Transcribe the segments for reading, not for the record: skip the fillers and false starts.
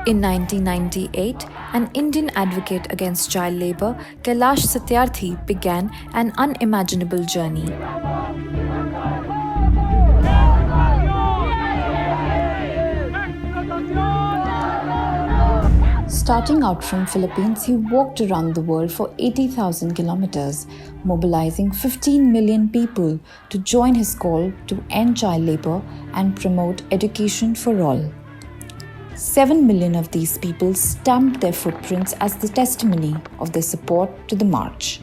In 1998, an Indian advocate against child labour, Kailash Satyarthi, began an unimaginable journey. Starting out from Philippines, he walked around the world for 80,000 kilometers, mobilizing 15 million people to join his call to end child labor and promote education for all. 7 million of these people stamped their footprints as the testimony of their support to the march.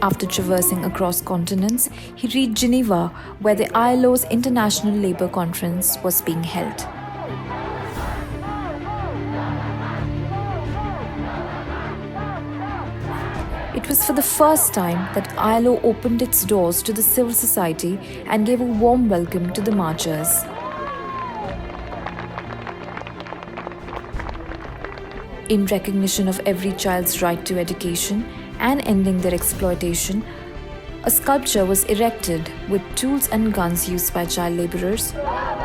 After traversing across continents, he reached Geneva, where the ILO's International Labour Conference was being held. It was for the first time that ILO opened its doors to the civil society and gave a warm welcome to the marchers. In recognition of every child's right to education and ending their exploitation, a sculpture was erected with tools and guns used by child laborers,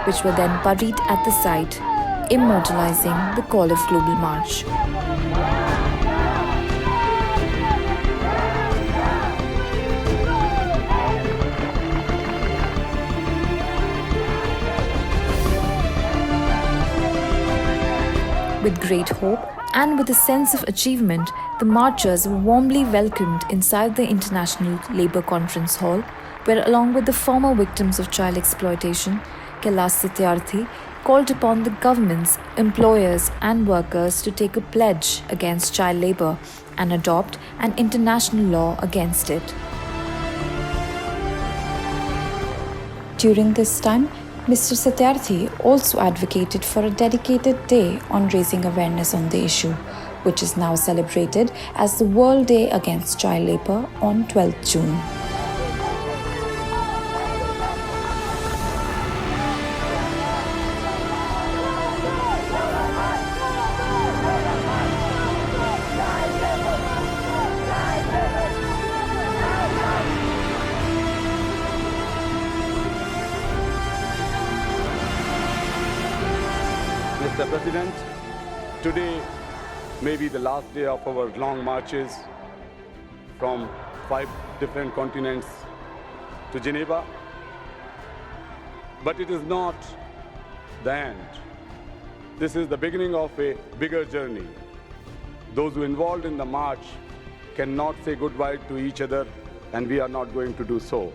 which were then buried at the site, immortalizing the call of global march. With great hope and with a sense of achievement, the marchers were warmly welcomed inside the International Labour Conference Hall, where, along with the former victims of child exploitation, Kailash Satyarthi called upon the governments, employers, and workers to take a pledge against child labour and adopt an international law against it. During this time, Mr. Satyarthi also advocated for a dedicated day on raising awareness on the issue, which is now celebrated as the World Day Against Child Labour on 12th June. Mr. President, today may be the last day of our long marches from 5 different continents to Geneva. But it is not the end. This is the beginning of a bigger journey. Those who involved in the march cannot say goodbye to each other, and we are not going to do so.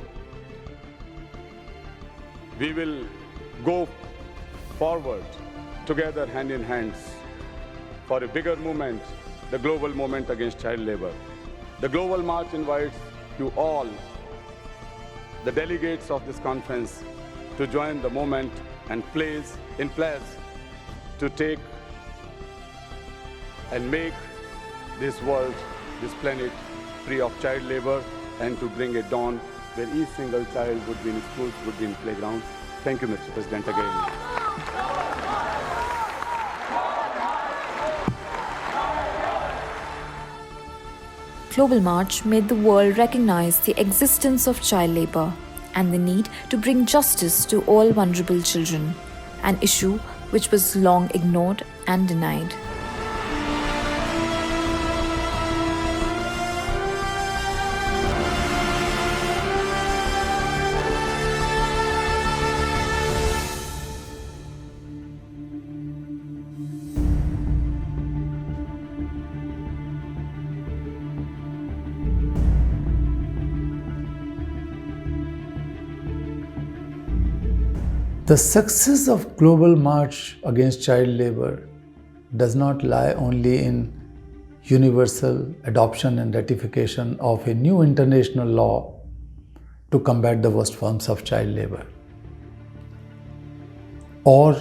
We will go forward together hand in hand for a bigger movement, the global movement against child labor. The global march invites you all, the delegates of this conference, to join the movement and place to take and make this world, this planet, free of child labor, and to bring a dawn where each single child would be in schools, would be in playgrounds. Thank you, Mr. President, again. Global March made the world recognize the existence of child labour and the need to bring justice to all vulnerable children, an issue which was long ignored and denied. The success of global march against child labor does not lie only in universal adoption and ratification of a new international law to combat the worst forms of child labor, or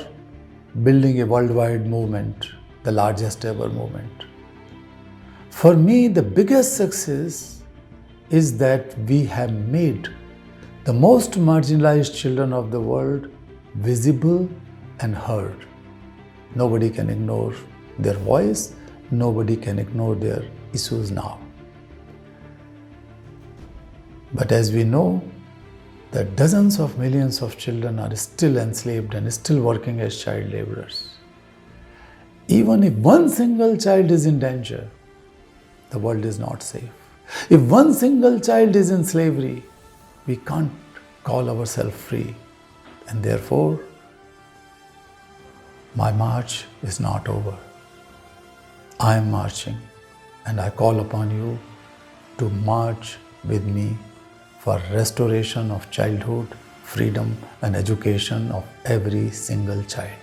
building a worldwide movement, the largest ever movement. For me, the biggest success is that we have made the most marginalized children of the world visible and heard. Nobody can ignore their voice, nobody can ignore their issues now. But as we know, that dozens of millions of children are still enslaved and still working as child laborers. Even if one single child is in danger, the world is not safe. If one single child is in slavery, we can't call ourselves free. And therefore, my march is not over. I am marching, and I call upon you to march with me for restoration of childhood, freedom, and education of every single child.